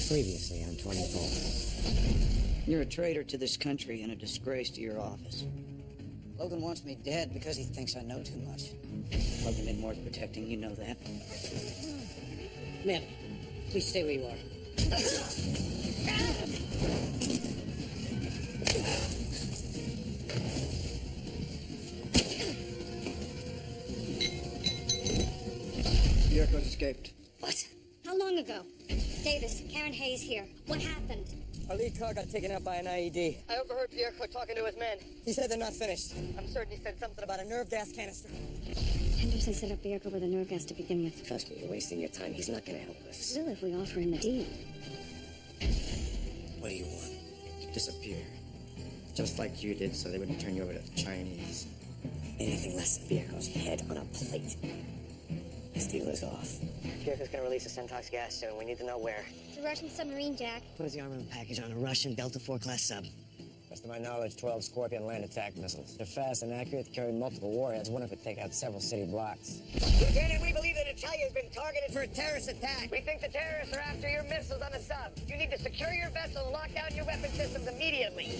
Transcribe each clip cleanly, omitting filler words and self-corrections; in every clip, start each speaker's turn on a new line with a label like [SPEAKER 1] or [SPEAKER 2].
[SPEAKER 1] Previously on 24.
[SPEAKER 2] You're a traitor to this country and a disgrace to your office. Logan wants me dead because he thinks I know too much. Logan isn't worth protecting, you know that. Ma'am, please stay where you are. Bierko's escaped.
[SPEAKER 3] What? How long ago? Davis, Karen Hayes here. What happened?
[SPEAKER 4] Our lead car got taken out by an IED. I overheard Bierko talking to his men. He said they're not finished. I'm certain he said something about a nerve gas canister.
[SPEAKER 3] Henderson set up Bierko with a nerve gas to begin with.
[SPEAKER 1] Trust me, you're wasting your time. He's not gonna help us.
[SPEAKER 3] Still, if we offer him a deal.
[SPEAKER 1] What do you want? Disappear. Just like you did, so they wouldn't turn you over to the Chinese. Anything less than Bierko's head on a plate. This deal is off.
[SPEAKER 4] Bierko's gonna release a Sentox gas soon. We need to know where.
[SPEAKER 3] It's a Russian submarine, Jack.
[SPEAKER 1] What is the armament package on a Russian Delta IV class sub?
[SPEAKER 5] Best of my knowledge, 12 Scorpion land attack missiles. They're fast and accurate, carry multiple warheads. One could take out several city blocks.
[SPEAKER 4] Lieutenant, we believe that Italia has been targeted for a terrorist attack. We think the terrorists are after your missiles on the sub. You need to secure your vessel and lock down your weapon systems immediately.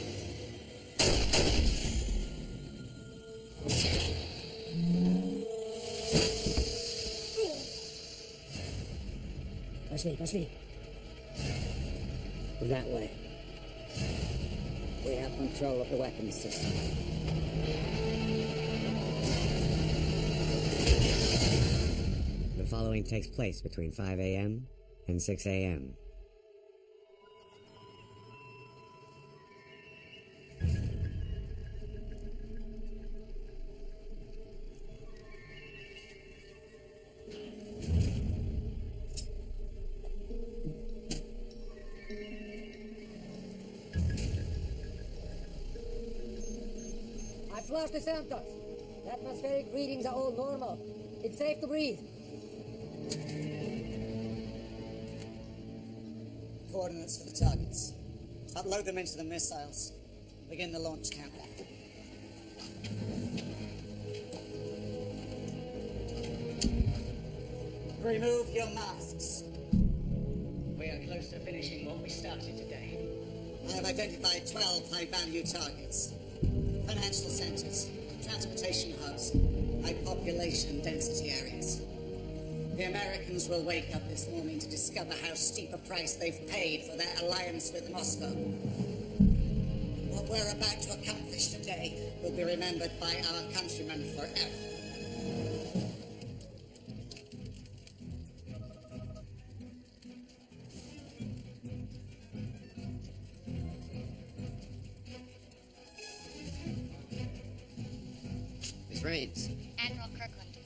[SPEAKER 1] Push me. That way. We have control of the weapons system. The following takes place between 5 a.m. and 6 a.m.
[SPEAKER 4] Flash the Santos. The atmospheric readings are all normal. It's safe to breathe.
[SPEAKER 2] Coordinates for the targets. Upload them into the missiles. Begin the launch countdown. Remove your masks. We are close to finishing what we started today. I have identified 12 high-value targets. Financial centers, transportation hubs, high population density areas. The Americans will wake up this morning to discover how steep a price they've paid for their alliance with Moscow. What we're about to accomplish today will be remembered by our countrymen forever.
[SPEAKER 1] Rains.
[SPEAKER 3] Admiral Kirkland.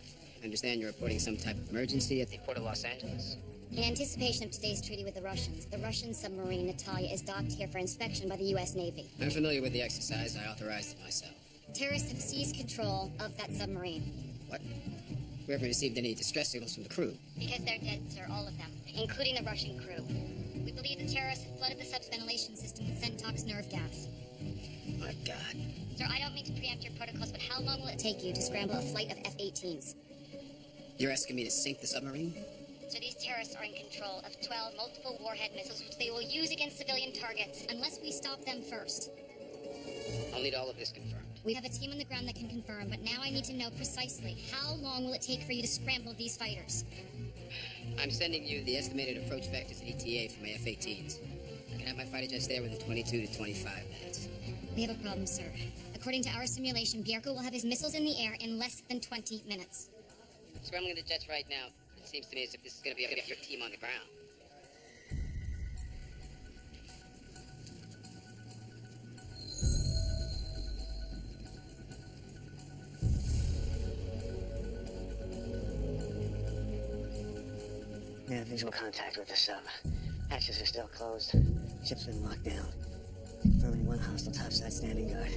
[SPEAKER 1] I understand you're reporting some type of emergency at the port of Los Angeles.
[SPEAKER 3] In anticipation of today's treaty with the Russian submarine Natalia is docked here for inspection by the U.S. Navy.
[SPEAKER 1] I'm familiar with the exercise. I authorized it myself.
[SPEAKER 3] Terrorists have seized control of that submarine.
[SPEAKER 1] What? We haven't received any distress signals from the crew.
[SPEAKER 3] Because they're dead, sir, all of them, including the Russian crew. We believe the terrorists have flooded the sub's ventilation system with Sentox nerve gas.
[SPEAKER 1] My God.
[SPEAKER 3] Sir, I don't mean to preempt your protocols, but how long will it take you to scramble a flight of F-18s?
[SPEAKER 1] You're asking me to sink the submarine?
[SPEAKER 3] So these terrorists are in control of 12 multiple warhead missiles, which they will use against civilian targets, unless we stop them first.
[SPEAKER 1] I'll need all of this confirmed.
[SPEAKER 3] We have a team on the ground that can confirm, but now I need to know precisely how long will it take for you to scramble these fighters?
[SPEAKER 1] I'm sending you the estimated approach vectors and ETA for my F-18s. I can have my fighter jets there within 22 to 25 minutes.
[SPEAKER 3] We have a problem, sir. According to our simulation, Bierko will have his missiles in the air in less than 20 minutes.
[SPEAKER 1] Scrambling the jets right now. It seems to me as if this is going to be your team on the ground.
[SPEAKER 5] Yeah, visual contact with the sub. Hatches are still closed. Ship's been locked down. Confirming one hostile topside standing guard.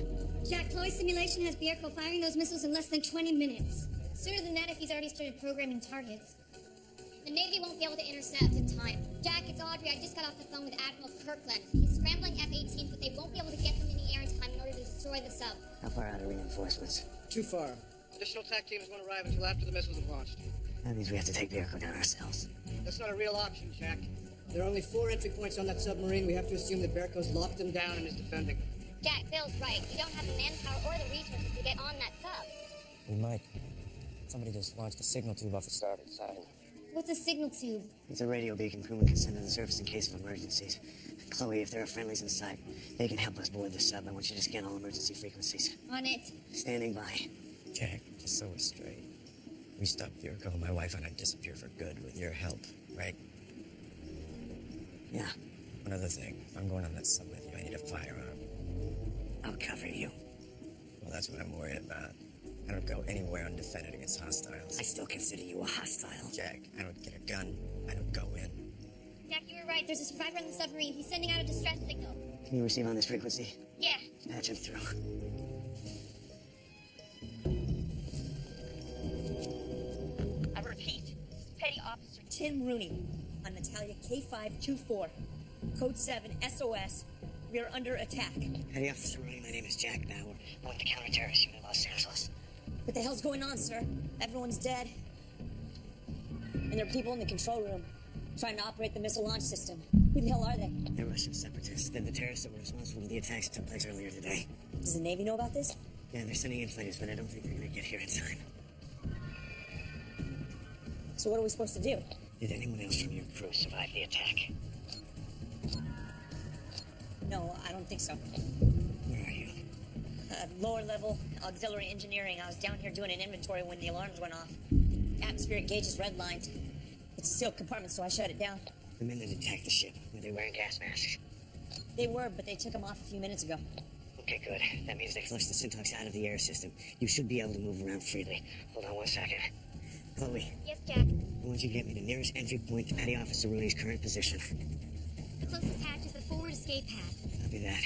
[SPEAKER 3] Jack, Chloe's simulation has Bierko firing those missiles in less than 20 minutes. Sooner than that if he's already started programming targets. The Navy won't be able to intercept in time. Jack, it's Audrey. I just got off the phone with Admiral Kirkland. He's scrambling F-18s, but they won't be able to get them in the air in time in order to destroy the sub.
[SPEAKER 5] How far out are reinforcements?
[SPEAKER 2] Too far.
[SPEAKER 4] Additional attack teams won't arrive until after the missiles have launched.
[SPEAKER 5] That means we have to take Bierko down ourselves.
[SPEAKER 4] That's not a real option, Jack.
[SPEAKER 2] There are only 4 entry points on that submarine. We have to assume that Berko's locked them down and is defending them.
[SPEAKER 3] Jack, Bill's right. We don't have the manpower or the resources to get on that sub.
[SPEAKER 1] We might. Somebody just launched a signal tube off the starboard side.
[SPEAKER 3] What's a signal tube?
[SPEAKER 5] It's a radio beacon Crewman can send to the surface in case of emergencies. Chloe, if there are friendlies in sight, they can help us board the sub. I want you to scan all emergency frequencies.
[SPEAKER 3] On it.
[SPEAKER 5] Standing by.
[SPEAKER 1] Jack, just so we're straight. We stop Bierko, my wife and I disappear for good with your help, right?
[SPEAKER 5] Yeah,
[SPEAKER 1] One other thing. I'm going on that sub with you. I need a firearm.
[SPEAKER 5] I'll cover you.
[SPEAKER 1] Well, that's what I'm worried about. I don't go anywhere undefended against hostiles.
[SPEAKER 5] I still consider you a hostile.
[SPEAKER 1] Jack, I don't get a gun. I don't go in.
[SPEAKER 3] Jack, you were right. There's a survivor on the submarine. He's sending out a distress signal.
[SPEAKER 5] Can you receive on this frequency?
[SPEAKER 3] Yeah.
[SPEAKER 5] Patch him through.
[SPEAKER 6] I repeat, Petty Officer Tim Rooney on Natalia K524. Code 7 SOS. We are under attack.
[SPEAKER 5] Petty Officer Rooney, my name is Jack Bauer. I'm with the counter-terrorist unit in Los Angeles.
[SPEAKER 6] What the hell's going on, sir? Everyone's dead. And there are people in the control room trying to operate the missile launch system. Who the hell are they?
[SPEAKER 5] They're Russian separatists. They're the terrorists that were responsible for the attacks that took place earlier today.
[SPEAKER 6] Does the Navy know about this?
[SPEAKER 5] Yeah, they're sending in fighters, but I don't think they're gonna get here in time.
[SPEAKER 6] So what are we supposed to do?
[SPEAKER 5] Did anyone else from your crew survive the attack?
[SPEAKER 6] No, I don't think so.
[SPEAKER 5] Where are you?
[SPEAKER 6] Lower level, auxiliary engineering. I was down here doing an inventory when the alarms went off. Atmospheric gauge is redlined. It's a sealed compartment, so I shut it down.
[SPEAKER 5] The men that attacked the ship, were they wearing gas masks?
[SPEAKER 6] They were, but they took them off a few minutes ago.
[SPEAKER 5] Okay, good. That means they flushed the syntax out of the air system. You should be able to move around freely. Hold on one second. Chloe,
[SPEAKER 3] Yes, Jack.
[SPEAKER 5] I want you to get me the nearest entry point to Petty Officer Rooney's current position.
[SPEAKER 3] The closest hatch is the forward escape hatch.
[SPEAKER 5] Copy that.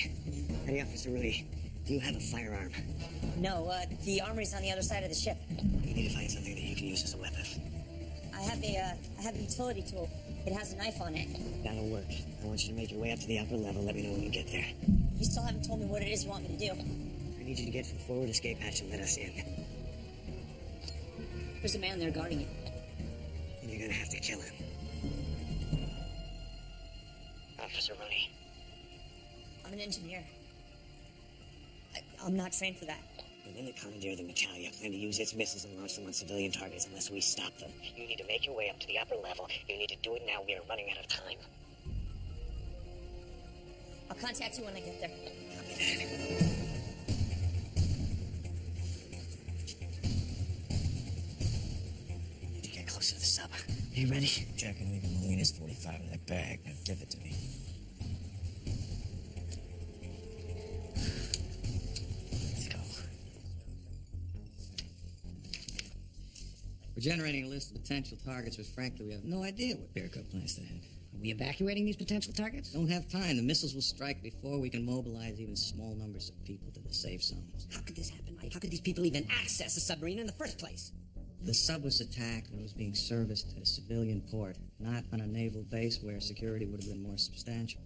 [SPEAKER 5] Petty Officer Rooney, do you have a firearm?
[SPEAKER 6] No, the armory's on the other side of the ship.
[SPEAKER 5] You need to find something that you can use as a weapon.
[SPEAKER 6] I have a utility tool. It has a knife on it.
[SPEAKER 5] That'll work. I want you to make your way up to the upper level. Let me know when you get there.
[SPEAKER 6] You still haven't told me what it is you want me to do.
[SPEAKER 5] I need you to get to the forward escape hatch and let us in.
[SPEAKER 6] There's a man there guarding it.
[SPEAKER 5] And you're gonna have to kill him. Officer Rooney.
[SPEAKER 6] I'm an engineer. I'm not trained for that.
[SPEAKER 5] The men that commandeer the Natalia plan to use its missiles and launch them on civilian targets unless we stop them. You need to make your way up to the upper level. You need to do it now. We are running out of time.
[SPEAKER 6] I'll contact you when I get there.
[SPEAKER 5] Copy that. Need to get close to the sub. Are you ready?
[SPEAKER 1] Jack and leave Melina's 45 in that bag. Now give it to me.
[SPEAKER 5] Let's go.
[SPEAKER 2] We're generating a list of potential targets, but frankly, we have no idea what Bierko plans to hit. Are we evacuating these potential targets? Don't have time. The missiles will strike before we can mobilize even small numbers of people to the safe zones.
[SPEAKER 7] How could this happen, Mike? How could these people even access a submarine in the first place?
[SPEAKER 2] The sub was attacked and was being serviced at a civilian port, not on a naval base where security would have been more substantial.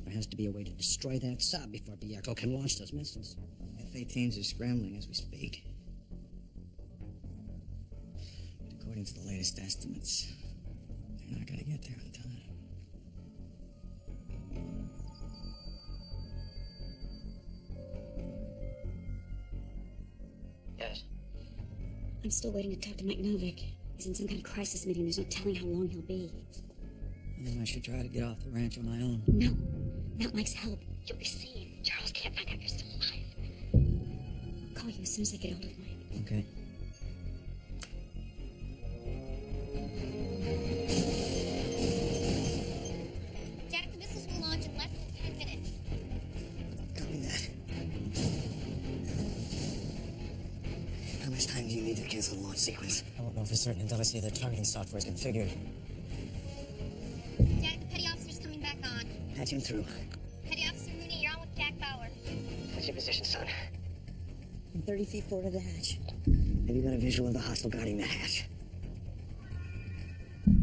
[SPEAKER 2] There has to be a way to destroy that sub before Bierko can launch those missiles. F-18s are scrambling as we speak. But according to the latest estimates, they're not going to get there on time.
[SPEAKER 5] Yes.
[SPEAKER 8] I'm still waiting to talk to Mike Novick. He's in some kind of crisis meeting. There's no telling how long he'll be.
[SPEAKER 2] Then I should try to get off the ranch on my own.
[SPEAKER 8] No, not Mike's help. You'll be seen. Charles can't find out you're still alive. I'll call you as soon as I get hold of Mike.
[SPEAKER 2] Okay.
[SPEAKER 3] Jack, the missiles will launch in less than 10 minutes.
[SPEAKER 5] Copy that. How much time do you need to cancel the launch sequence?
[SPEAKER 1] I won't know for certain until I see the targeting software is configured.
[SPEAKER 3] Jack, the petty officer's coming back on.
[SPEAKER 5] Patch him through.
[SPEAKER 3] Petty Officer Rooney, you're on with Jack Bauer.
[SPEAKER 5] What's your position, son?
[SPEAKER 6] I'm 30 feet forward of the hatch.
[SPEAKER 5] Have you got a visual of the hostile guarding the hatch?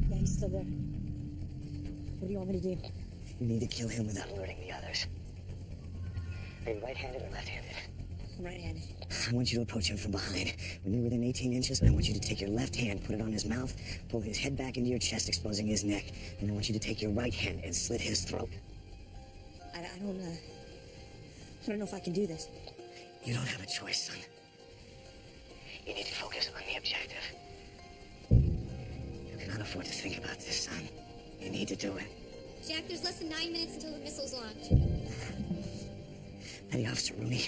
[SPEAKER 6] Yeah, he's still there. What do you want me to do?
[SPEAKER 5] You need to kill him without alerting the others. Are you right-handed or left-handed?
[SPEAKER 6] I'm right-handed.
[SPEAKER 5] I want you to approach him from behind. When you're within 18 inches, I want you to take your left hand, put it on his mouth, pull his head back into your chest, exposing his neck. And I want you to take your right hand and slit his throat.
[SPEAKER 6] I don't know if I can do this.
[SPEAKER 5] You don't have a choice, son. You need to focus on the objective. You cannot afford to think about this, son. You need to do it.
[SPEAKER 3] Jack, there's less than 9 minutes until the missiles launch.
[SPEAKER 5] Petty Officer Rooney.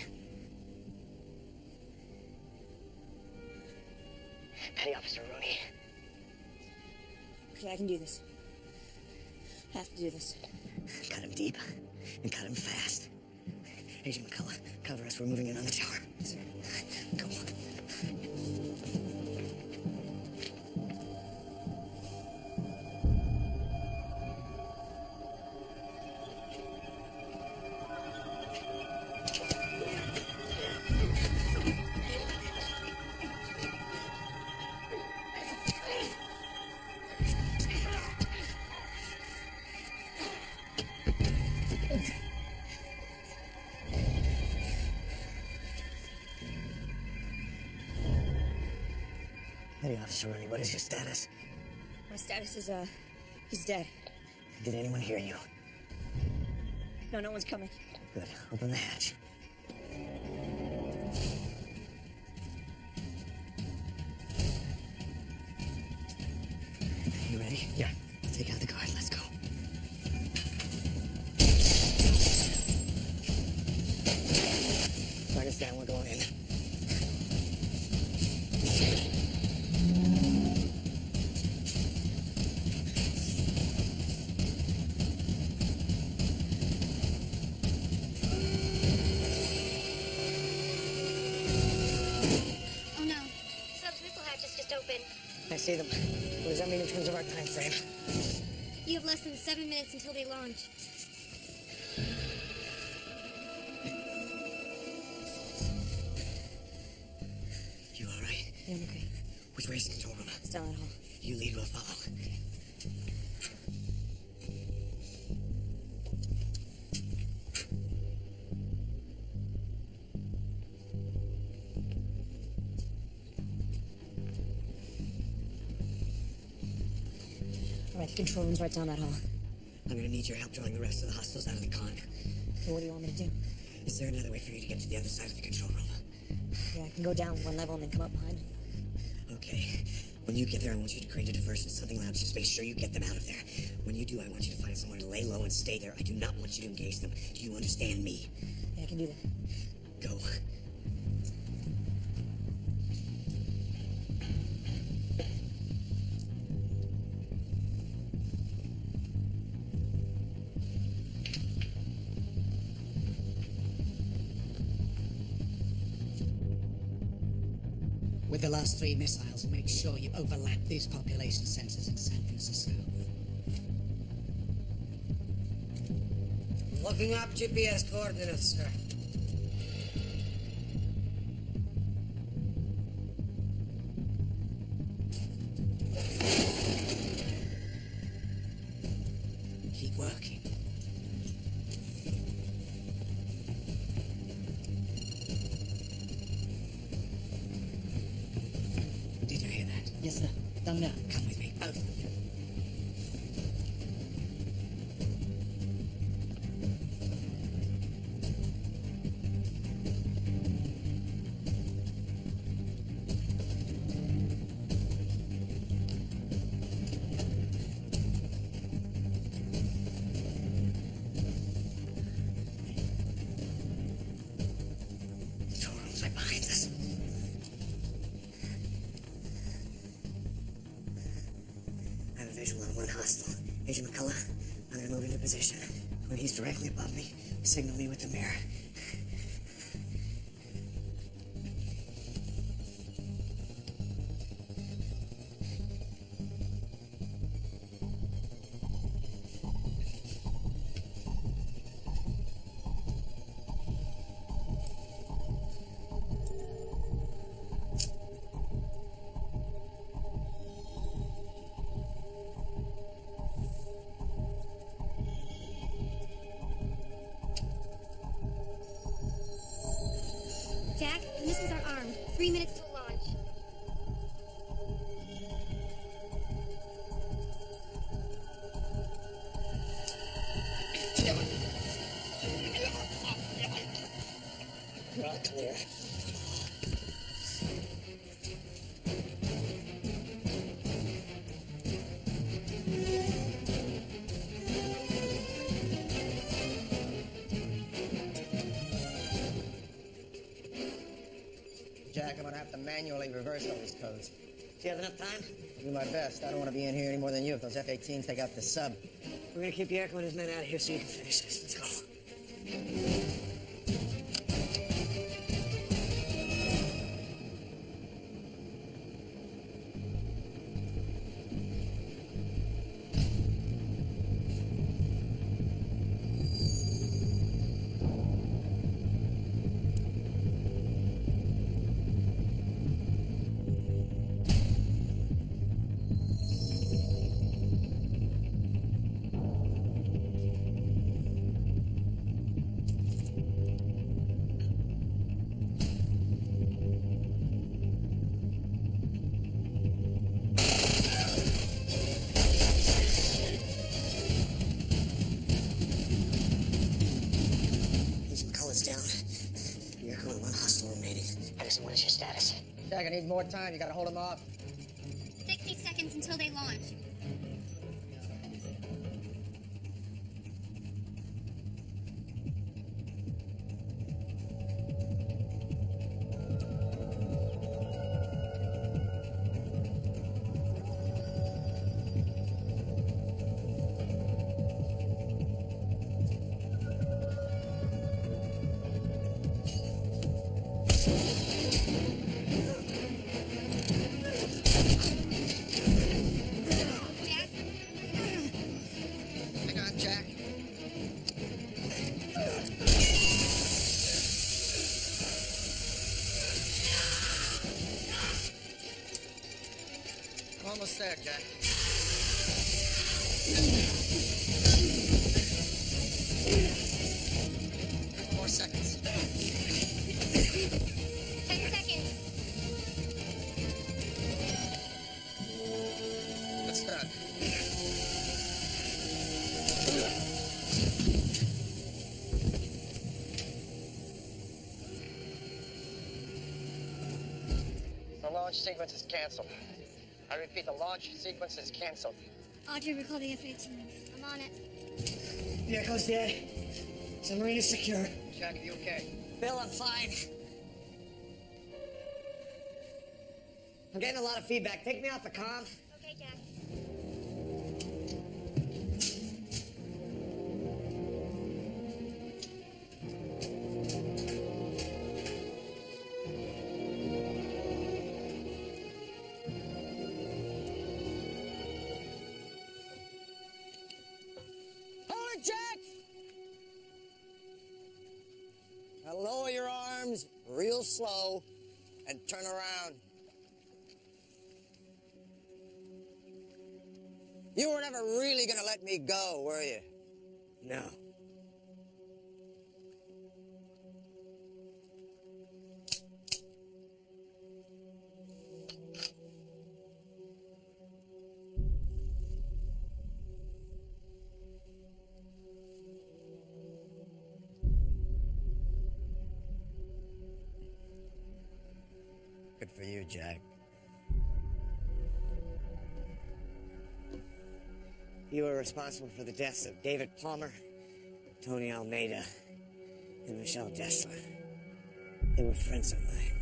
[SPEAKER 5] Petty Officer Rooney.
[SPEAKER 6] Okay, I can do this. I have to do this.
[SPEAKER 5] Cut him deep and cut him fast. Agent McCullough, cover us. We're moving in on the tower. Go. Petty Officer Rooney, what is your status?
[SPEAKER 6] My status is, he's dead.
[SPEAKER 5] Did anyone hear you?
[SPEAKER 6] No, no one's coming.
[SPEAKER 5] Good. Open the hatch. You ready? Yeah. Take out the guard. Let's go. Target's down. We're going in.
[SPEAKER 3] Oh no. Sub's missile hatch is just open.
[SPEAKER 5] I see them. What does that mean in terms of our time frame?
[SPEAKER 3] You have less than 7 minutes until they launch.
[SPEAKER 5] You all right?
[SPEAKER 6] Yeah, I'm okay.
[SPEAKER 5] Which way is the control room?
[SPEAKER 6] It's down that hall.
[SPEAKER 5] You lead, we'll follow.
[SPEAKER 6] All right, the control room's right down that hall.
[SPEAKER 5] I'm gonna need your help drawing the rest of the hostiles out of the con.
[SPEAKER 6] So what do you want me to do?
[SPEAKER 5] Is there another way for you to get to the other side of the control room?
[SPEAKER 6] Yeah, I can go down one level and then come up behind.
[SPEAKER 5] Okay. When you get there, I want you to create a diversion, something loud. Just make sure you get them out of there. When you do, I want you to find somewhere to lay low and stay there. I do not want you to engage them. Do you understand me?
[SPEAKER 6] Yeah, I can do that.
[SPEAKER 5] Go.
[SPEAKER 2] With the last 3 missiles, make sure you overlap these population centers in San Francisco.
[SPEAKER 1] Looking up GPS coordinates, sir.
[SPEAKER 2] Keep working. Did you hear that?
[SPEAKER 1] Yes, sir. Down there.
[SPEAKER 2] Come with me, both of you.
[SPEAKER 5] Control room's right behind us. I have a visual on one hostile. Agent McCullough, I'm gonna move into position. When he's directly above me, signal me with the mirror.
[SPEAKER 3] Jack, the missiles are armed. 3 minutes till launch.
[SPEAKER 5] You're all clear.
[SPEAKER 4] Jack, I'm gonna have to manually reverse all these codes.
[SPEAKER 5] Do you have enough time?
[SPEAKER 4] I'll do my best. I don't want to be in here any more than you if those F-18s take out the sub.
[SPEAKER 5] We're gonna keep Yerko and his men out of here so you can finish this. Let's go. Anderson, what is your status?
[SPEAKER 4] Jack, I need more time. You gotta hold them off.
[SPEAKER 3] 60 seconds until they launch.
[SPEAKER 4] Almost there, Jack. 30 more seconds.
[SPEAKER 3] 10 seconds.
[SPEAKER 4] Let's start. The launch sequence is canceled. I repeat, the launch sequence is canceled.
[SPEAKER 3] Audrey, recall the F-18. I'm on it.
[SPEAKER 5] Vehicle's dead. Submarine is secure.
[SPEAKER 4] Jack, are you okay?
[SPEAKER 5] Bill, I'm fine. I'm getting a lot of feedback. Take me off the comm.
[SPEAKER 3] Okay, Jack.
[SPEAKER 4] Jack! Now lower your arms real slow and turn around. You were never really gonna let me go, were you?
[SPEAKER 5] No.
[SPEAKER 4] Good for you, Jack.
[SPEAKER 5] You were responsible for the deaths of David Palmer, Tony Almeida, and Michelle Dessler. They were friends of mine.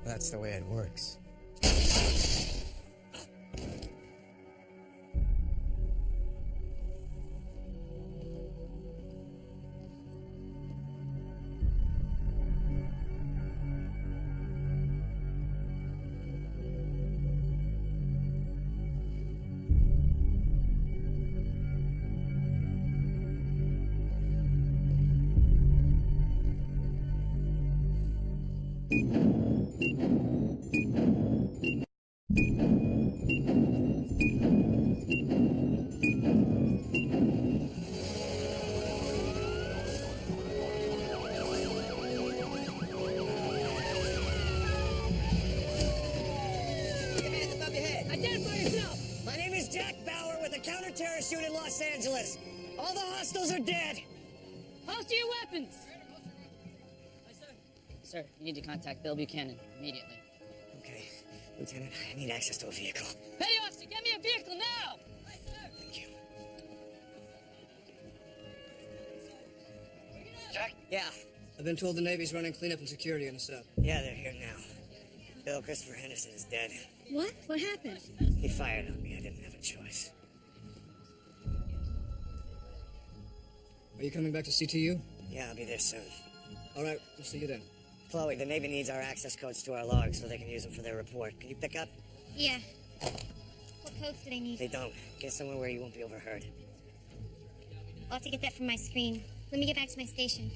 [SPEAKER 4] That's the way it works.
[SPEAKER 5] Angeles. All the hostiles are dead.
[SPEAKER 6] Holster your weapons! Sir, you need to contact Bill Buchanan immediately.
[SPEAKER 5] Okay, Lieutenant, I need access to a vehicle.
[SPEAKER 6] Petty officer, get me a vehicle now!
[SPEAKER 5] Thank you.
[SPEAKER 4] Jack?
[SPEAKER 5] Yeah.
[SPEAKER 9] I've been told the Navy's running cleanup and security in the sub.
[SPEAKER 5] Yeah, they're here now. Bill Christopher Henderson is dead.
[SPEAKER 8] What? What happened?
[SPEAKER 5] He fired on me. I didn't have a choice.
[SPEAKER 9] Are you coming back to CTU?
[SPEAKER 5] Yeah, I'll be there soon.
[SPEAKER 9] All right, we'll see you then.
[SPEAKER 5] Chloe, the Navy needs our access codes to our logs so they can use them for their report. Can you pick up?
[SPEAKER 3] Yeah. What codes do they need?
[SPEAKER 5] They don't. Get somewhere where you won't be overheard.
[SPEAKER 3] I'll have to get that from my screen. Let me get back to my station.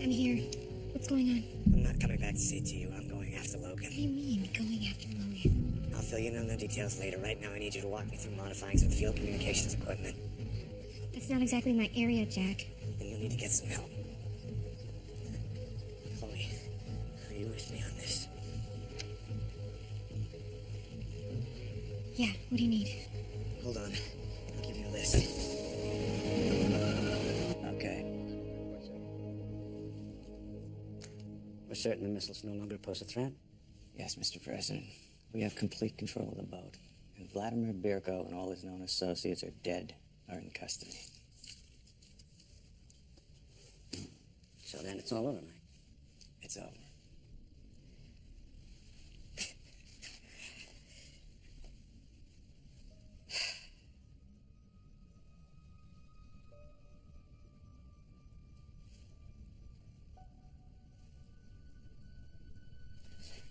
[SPEAKER 3] I'm here. What's going on?
[SPEAKER 5] I'm not coming back to CTU. I'm going after Logan.
[SPEAKER 3] What do you mean, going after Logan?
[SPEAKER 5] I'll fill you in on the details later. Right now, I need you to walk me through modifying some field communications equipment.
[SPEAKER 3] That's not exactly my area, Jack.
[SPEAKER 5] Then you'll need to get some help. Chloe, are you with me on this?
[SPEAKER 3] Yeah, what do you need?
[SPEAKER 5] Hold on. I'll give you a list. Okay.
[SPEAKER 1] We're certain the missiles no longer pose a threat?
[SPEAKER 10] Yes, Mr. President. We have complete control of the boat. And Vladimir Birko and all his known associates are dead or in custody.
[SPEAKER 1] So then it's all over, Mike.
[SPEAKER 10] It's over.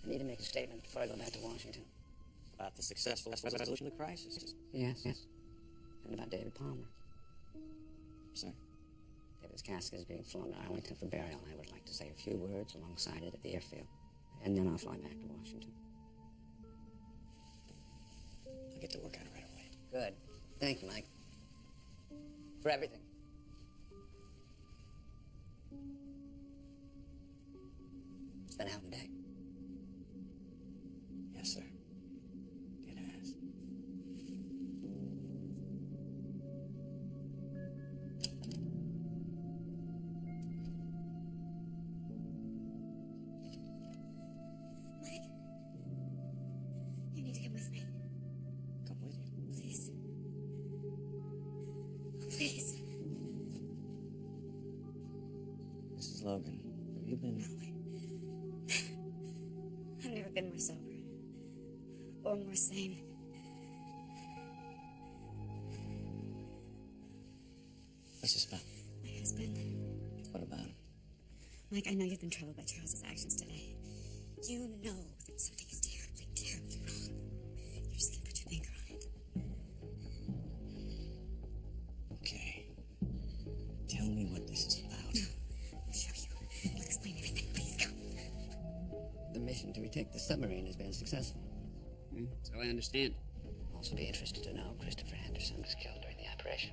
[SPEAKER 1] I need to make a statement before I go back to Washington.
[SPEAKER 10] About the successful resolution of the crisis.
[SPEAKER 1] Yes. And about David Palmer.
[SPEAKER 10] Sir?
[SPEAKER 1] David's casket is being flown to Arlington for burial, and I would like to say a few words alongside it at the airfield. And then I'll fly back to Washington.
[SPEAKER 10] I'll get to work on it right away.
[SPEAKER 1] Good. Thank you, Mike. For everything. It's been out and day.
[SPEAKER 10] Yes, sir. It has.
[SPEAKER 3] Mike? You need to come with me.
[SPEAKER 10] Come with you.
[SPEAKER 3] Please. Please.
[SPEAKER 10] Mrs. Logan, have you been...
[SPEAKER 8] I've never been more sober. Or more sane.
[SPEAKER 10] What's this about?
[SPEAKER 8] My husband.
[SPEAKER 10] What about him?
[SPEAKER 8] Mike, I know you've been troubled by Charles's actions today. You know that something is terribly, terribly wrong. You just can't put your finger on it.
[SPEAKER 10] Okay. Tell me what this is about.
[SPEAKER 8] No. I'll show you. I'll explain everything. Please come.
[SPEAKER 1] The mission to retake the submarine has been successful.
[SPEAKER 7] So I understand.
[SPEAKER 1] Also be interested to know Christopher Henderson was killed during the operation.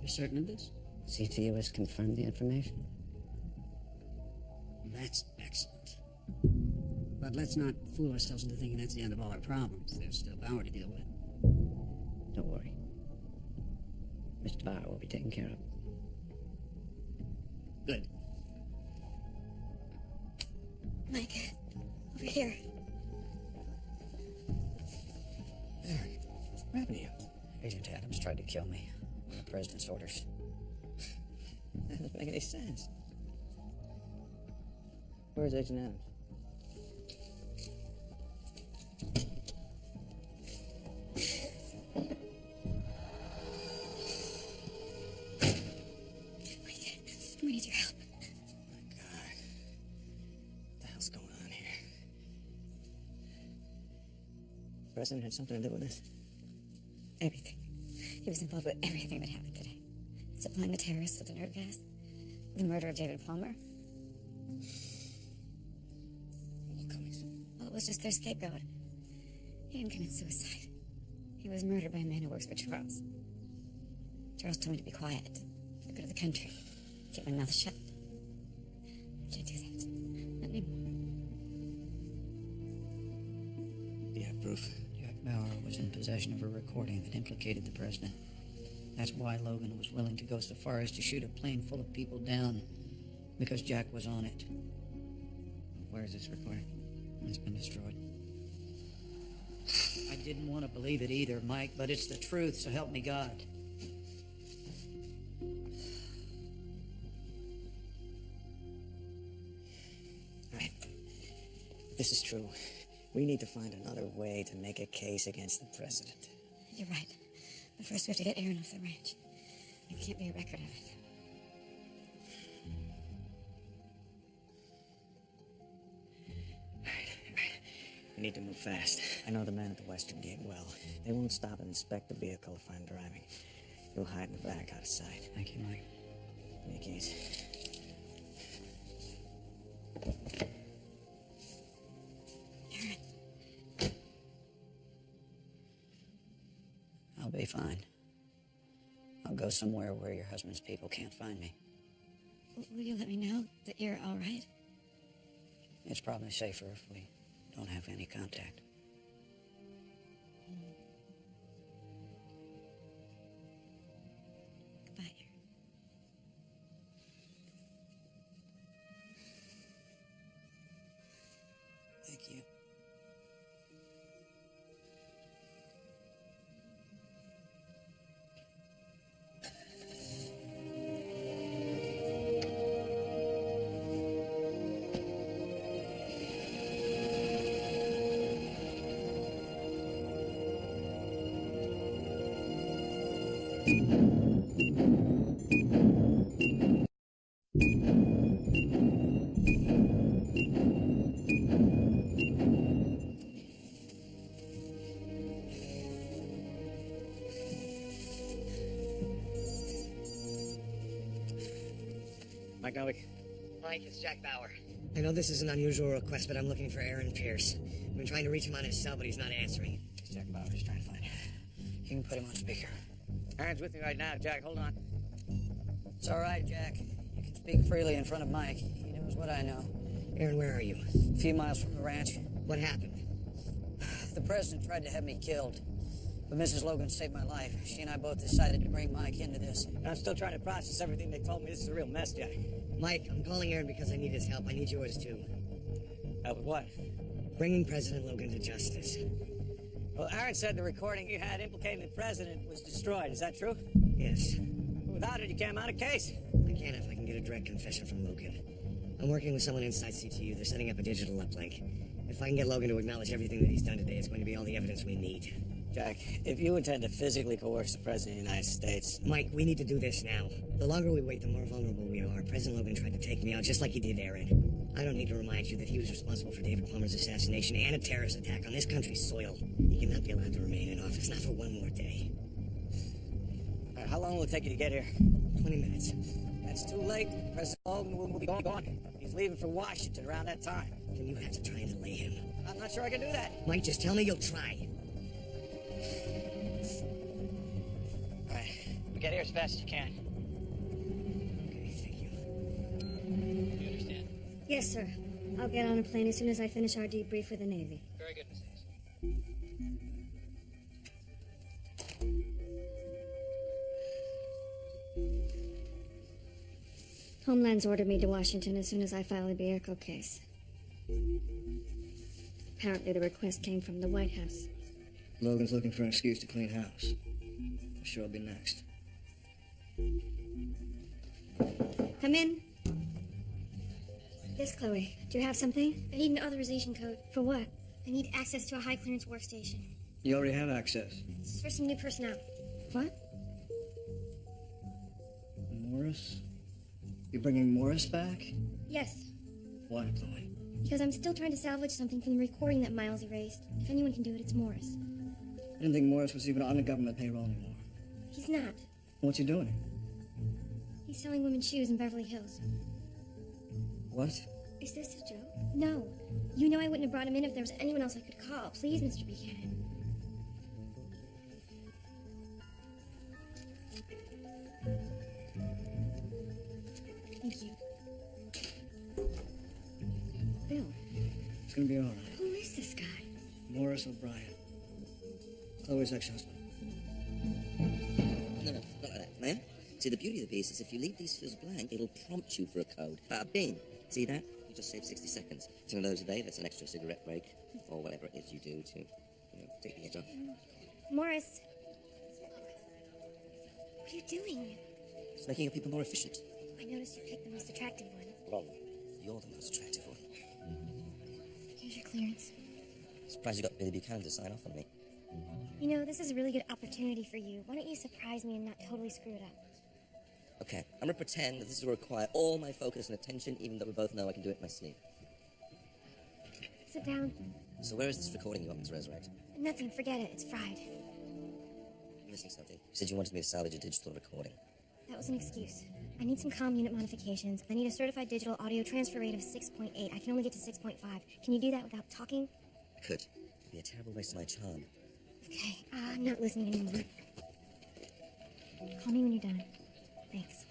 [SPEAKER 7] You're certain of this?
[SPEAKER 1] CTU has confirmed the information.
[SPEAKER 7] That's excellent. But let's not fool ourselves into thinking that's the end of all our problems. There's still Bauer to deal with.
[SPEAKER 1] Don't worry. Mr. Bauer will be taken care of.
[SPEAKER 7] Good.
[SPEAKER 8] Mike, over here.
[SPEAKER 10] Barry, what happened to you?
[SPEAKER 1] Agent Adams tried to kill me. On the president's orders.
[SPEAKER 10] That doesn't make any sense. Where's Agent Adams?
[SPEAKER 8] Mike, we need your help.
[SPEAKER 10] My God. What the hell's going on here? The president had something to do with this?
[SPEAKER 8] Everything. He was involved with everything that happened today. Supplying the terrorists with the nerve gas. The murder of David Palmer.
[SPEAKER 10] What comes?
[SPEAKER 8] Well, it was just their scapegoat. He didn't commit suicide. He was murdered by a man who works for Charles. Charles told me to be quiet. For the good of the country. Keep my mouth shut. can't do that. Not anymore.
[SPEAKER 10] Do you have proof?
[SPEAKER 7] Jack Bauer was in possession of a recording that implicated the president. That's why Logan was willing to go so far as to shoot a plane full of people down, because Jack was on it.
[SPEAKER 10] Where is this recording?
[SPEAKER 7] It's been destroyed. I didn't want to believe it either, Mike, but it's the truth, so help me God.
[SPEAKER 10] All right. If this is true, we need to find another way to make a case against the president.
[SPEAKER 8] You're right. But first we have to get Aaron off the ranch. There can't be a record of it.
[SPEAKER 10] We need to move fast. I know the men at the Western Gate well. They won't stop and inspect the vehicle if I'm driving. You'll hide in the back out of sight.
[SPEAKER 7] Thank you, Mike.
[SPEAKER 10] Give me the keys.
[SPEAKER 8] Aaron.
[SPEAKER 7] I'll be fine. I'll go somewhere where your husband's people can't find me.
[SPEAKER 8] Will you let me know that you're all right?
[SPEAKER 7] It's probably safer if we don't have any contact.
[SPEAKER 8] Goodbye, Aaron.
[SPEAKER 7] Thank you.
[SPEAKER 10] Mike Novick.
[SPEAKER 2] Mike, it's Jack Bauer. I know this is an unusual request, but I'm looking for Aaron Pierce. I've been trying to reach him on his cell, but he's not answering.
[SPEAKER 10] It's Jack Bauer. He's trying to find you.
[SPEAKER 7] You can put him on speaker.
[SPEAKER 10] Aaron's with me right now. Jack, hold on.
[SPEAKER 7] It's all right, Jack. You can speak freely in front of Mike. He knows what I know.
[SPEAKER 2] Aaron, where are you?
[SPEAKER 7] A few miles from the ranch.
[SPEAKER 2] What happened?
[SPEAKER 7] The president tried to have me killed, but Mrs. Logan saved my life. She and I both decided to bring Mike into this.
[SPEAKER 10] I'm still trying to process everything they told me. This is a real mess, Jack.
[SPEAKER 2] Mike, I'm calling Aaron because I need his help. I need yours, too.
[SPEAKER 10] Help with what?
[SPEAKER 2] Bringing President Logan to justice.
[SPEAKER 10] Well, Aaron said the recording you had implicating the president was destroyed. Is that true?
[SPEAKER 2] Yes.
[SPEAKER 10] Without it, you can't mount a case.
[SPEAKER 2] I can if I can get a direct confession from Logan. I'm working with someone inside CTU. They're setting up a digital uplink. If I can get Logan to acknowledge everything that he's done today, it's going to be all the evidence we need.
[SPEAKER 10] Jack, if you intend to physically coerce the President of the United States...
[SPEAKER 2] Mike, we need to do this now. The longer we wait, the more vulnerable we are. President Logan tried to take me out just like he did Aaron. I don't need to remind you that he was responsible for David Palmer's assassination and a terrorist attack on this country's soil. He cannot be allowed to remain in office, not for one more day.
[SPEAKER 10] How long will it take you to get here?
[SPEAKER 2] 20 minutes.
[SPEAKER 10] That's too late. President Logan will be gone. He's leaving for Washington around that time.
[SPEAKER 2] Then you have to try and delay him.
[SPEAKER 10] I'm not sure I can do that.
[SPEAKER 2] Mike, just tell me you'll try.
[SPEAKER 10] All right. We get here as fast as you can.
[SPEAKER 2] Okay, thank you.
[SPEAKER 10] You understand?
[SPEAKER 3] Yes, sir. I'll get on a plane as soon as I finish our debrief with the Navy.
[SPEAKER 10] Very good, Miss Hayes.
[SPEAKER 3] Homeland's ordered me to Washington as soon as I file the Bierko case. Apparently the request came from the White House.
[SPEAKER 9] Logan's looking for an excuse to clean house. I'm sure I'll be next.
[SPEAKER 3] Come in. Yes, Chloe. Do you have something? I need an authorization code. For what? I need access to a high clearance workstation.
[SPEAKER 9] You already have access.
[SPEAKER 3] This is for some new personnel. What?
[SPEAKER 9] Morris? You're bringing Morris back?
[SPEAKER 3] Yes.
[SPEAKER 9] Why, Chloe?
[SPEAKER 3] Because I'm still trying to salvage something from the recording that Miles erased. If anyone can do it, it's Morris.
[SPEAKER 9] I didn't think Morris was even on the government payroll anymore.
[SPEAKER 3] He's not.
[SPEAKER 9] What's he doing?
[SPEAKER 3] He's selling women's shoes in Beverly Hills.
[SPEAKER 9] What?
[SPEAKER 3] Is this a joke? No. You know I wouldn't have brought him in if there was anyone else I could call. Please, Mr. Buchanan. Thank you.
[SPEAKER 9] It's gonna be all right.
[SPEAKER 8] Who is this guy?
[SPEAKER 9] Morris O'Brien. Chloe's ex-husband.
[SPEAKER 5] No, not like that, man. See, the beauty of the piece is if you leave these fields blank, it'll prompt you for a code. Bing. See that? You just saved 60 seconds. 10 of those a day, that's an extra cigarette break. Or whatever it is you do to, take the edge off.
[SPEAKER 3] Morris. What are you doing?
[SPEAKER 5] It's making your people more efficient.
[SPEAKER 3] I noticed you picked the most attractive one.
[SPEAKER 5] Wrong. You're the most attractive one.
[SPEAKER 3] Here's your clearance.
[SPEAKER 5] Surprised you got Billy Buchanan to sign off on me.
[SPEAKER 3] You know, this is a really good opportunity for you. Why don't you surprise me and not totally screw it up?
[SPEAKER 5] Okay, I'm gonna pretend that this will require all my focus and attention, even though we both know I can do it in my sleep.
[SPEAKER 3] Sit down.
[SPEAKER 5] So where is this recording you want me to resurrect?
[SPEAKER 3] Nothing, forget it. It's fried.
[SPEAKER 5] I'm missing something. You said you wanted me to salvage a digital recording.
[SPEAKER 3] That was an excuse. I need some comm unit modifications. I need a certified digital audio transfer rate of 6.8. I can only get to 6.5. Can you do that without talking?
[SPEAKER 5] I could. It'd be a terrible waste of my charm.
[SPEAKER 3] Okay, I'm not listening anymore. Call me when you're done. Thanks.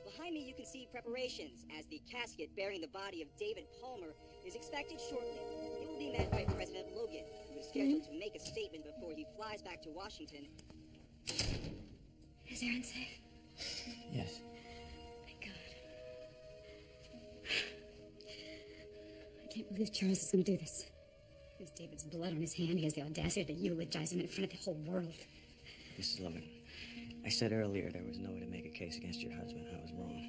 [SPEAKER 6] Behind me, you can see preparations as the casket bearing the body of David Palmer is expected shortly. It will be met by President Logan, who is scheduled to make a statement before he flies back to Washington.
[SPEAKER 8] Is Aaron safe?
[SPEAKER 7] Yes.
[SPEAKER 8] Thank God. I can't believe Charles is going to do this. He has David's blood on his hand. He has the audacity to eulogize him in front of the whole world.
[SPEAKER 10] Mrs. Lovin, I said earlier there was no way to make a case against your husband. I was wrong.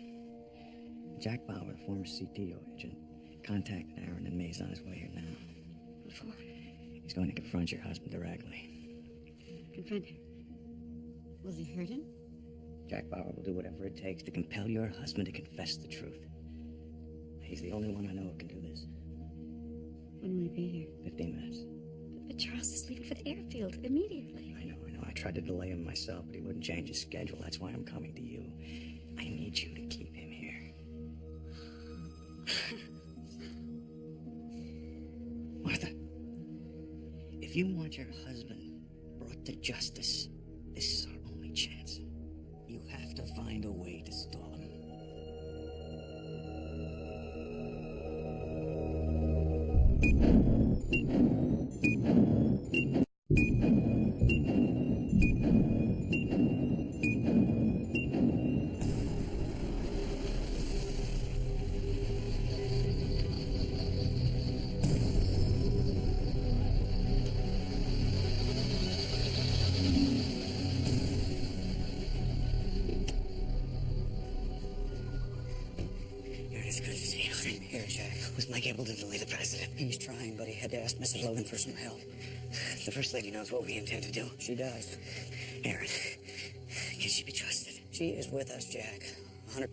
[SPEAKER 10] Jack Bauer, former CTO agent, contacted Aaron and me. He's on his way here now.
[SPEAKER 8] What for?
[SPEAKER 10] He's going to confront your husband directly.
[SPEAKER 8] Confront him. Will he hurt him?
[SPEAKER 10] Jack Bauer will do whatever it takes to compel your husband to confess the truth. He's the only one I know who can do this.
[SPEAKER 8] When will he be here?
[SPEAKER 10] 15 minutes.
[SPEAKER 8] But Charles is leaving for the airfield immediately.
[SPEAKER 10] I know. I tried to delay him myself, but he wouldn't change his schedule. That's why I'm coming to you. I need you to keep him here. Martha, if you want your husband brought to justice, this is our only chance. You have to find a way to stall him.
[SPEAKER 5] Able to delay the president.
[SPEAKER 7] He's trying, but he had to ask Mrs. Logan for some help.
[SPEAKER 5] The First Lady knows what we intend to do.
[SPEAKER 7] She does.
[SPEAKER 5] Aaron, can she be trusted?
[SPEAKER 7] She is with us, Jack. 100%.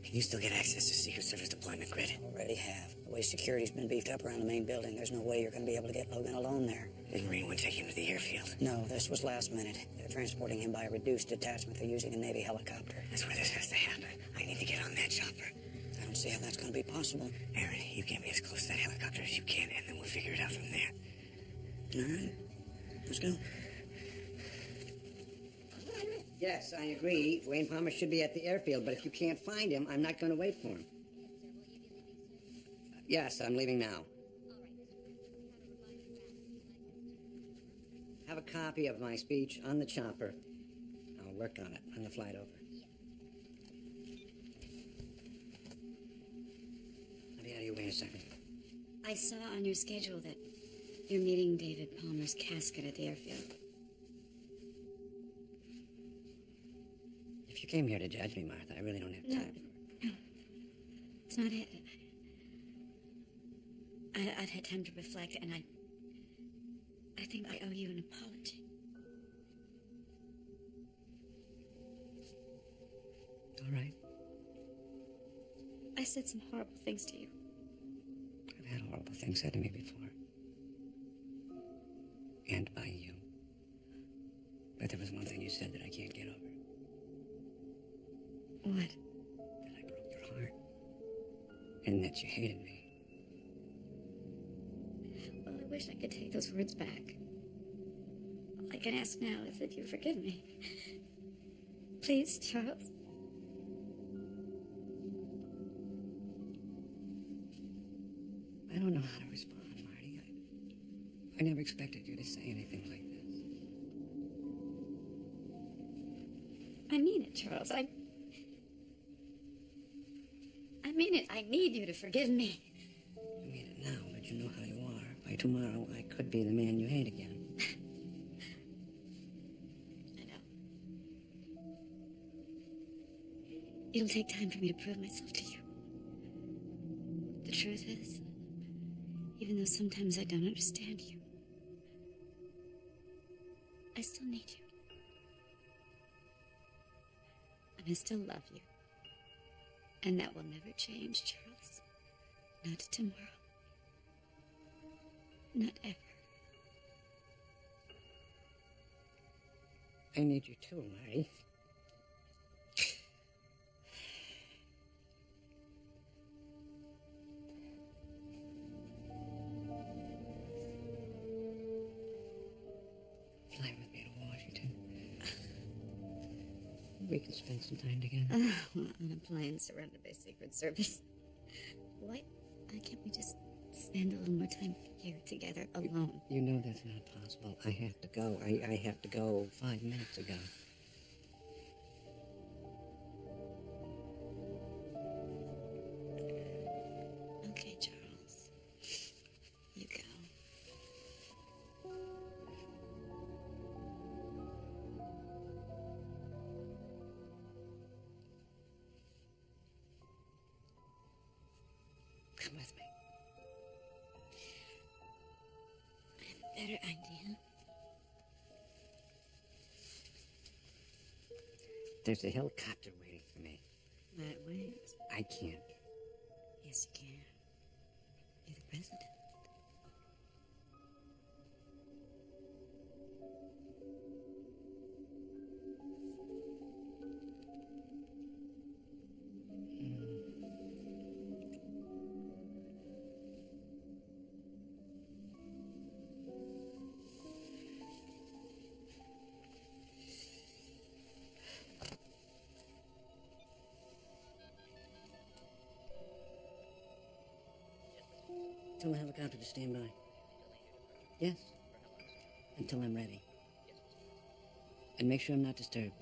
[SPEAKER 5] Can you still get access to Secret Service deployment grid?
[SPEAKER 7] Already have. The way security's been beefed up around the main building, there's no way you're going to be able to get Logan alone there.
[SPEAKER 5] The Marine would take him to the airfield.
[SPEAKER 7] No, this was last minute. They're transporting him by a reduced detachment. They're using a Navy helicopter.
[SPEAKER 5] That's where this has to happen. I need to get on that chopper.
[SPEAKER 7] I don't see how that's going to be possible.
[SPEAKER 5] Aaron, you get me as close to that helicopter as you can, and then we'll figure it out from there.
[SPEAKER 7] All right. Let's go.
[SPEAKER 2] Yes, I agree. Wayne Palmer should be at the airfield, but if you can't find him, I'm not going to wait for him. Yes, I'm leaving now. Have a copy of my speech on the chopper. I'll work on it on the flight over. I'll be out of your way in a second.
[SPEAKER 8] I saw on your schedule that you're meeting David Palmer's casket at the airfield.
[SPEAKER 2] If you came here to judge me, Martha, I really don't have time.
[SPEAKER 8] No. It's not it. I've had time to reflect, and I think I owe you an apology.
[SPEAKER 2] All right.
[SPEAKER 8] I said some horrible things to you.
[SPEAKER 2] I've had horrible things said to me before. And by you. But there was one thing you said that I can't get over.
[SPEAKER 8] What?
[SPEAKER 2] That I broke your heart. And that you hated me.
[SPEAKER 8] Well, I wish I could take those words back. All I can ask now is that you forgive me. Please, Charles.
[SPEAKER 10] don't know how to respond, Marty. I never expected you to say anything like this.
[SPEAKER 8] I mean it, Charles. I mean it. I need you to forgive me.
[SPEAKER 10] You mean it now, but you know how you are. By tomorrow, I could be the man you hate again.
[SPEAKER 8] I know. It'll take time for me to prove myself to you. The truth is, even though sometimes I don't understand you, I still need you. And I still love you. And that will never change, Charles. Not tomorrow. Not ever.
[SPEAKER 10] I need you too, Marty. Fly with me to Washington. We can spend some time together.
[SPEAKER 8] On a plane surrounded by Secret Service. Why can't we just spend a little more time here together alone?
[SPEAKER 10] You know that's not possible. I have to go. I have to go 5 minutes ago.
[SPEAKER 8] Okay, Charles. You go.
[SPEAKER 10] Come with me.
[SPEAKER 8] I have a better idea.
[SPEAKER 10] There's a helicopter waiting for me.
[SPEAKER 8] That waits.
[SPEAKER 10] I can't.
[SPEAKER 8] Yes, you can. You're the president.
[SPEAKER 10] Tell the helicopter to stand by. Yes. Until I'm ready. And make sure I'm not disturbed.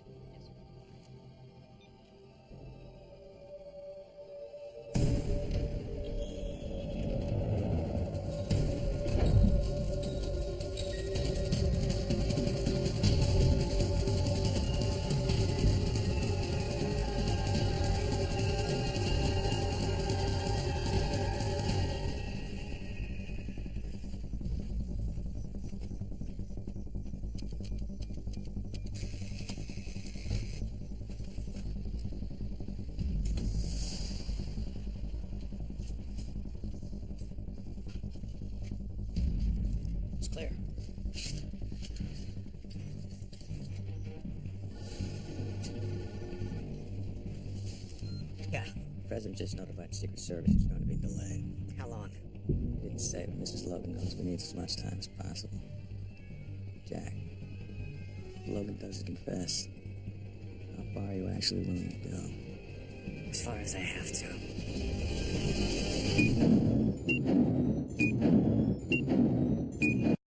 [SPEAKER 1] It's clear.
[SPEAKER 5] Yeah. The president just notified the Secret Service it's going to be delayed.
[SPEAKER 1] How long?
[SPEAKER 5] He didn't say, but Mrs. Logan knows we need as much time as possible. Jack, if Logan doesn't confess, how far are you actually willing to go?
[SPEAKER 1] As far as I have to.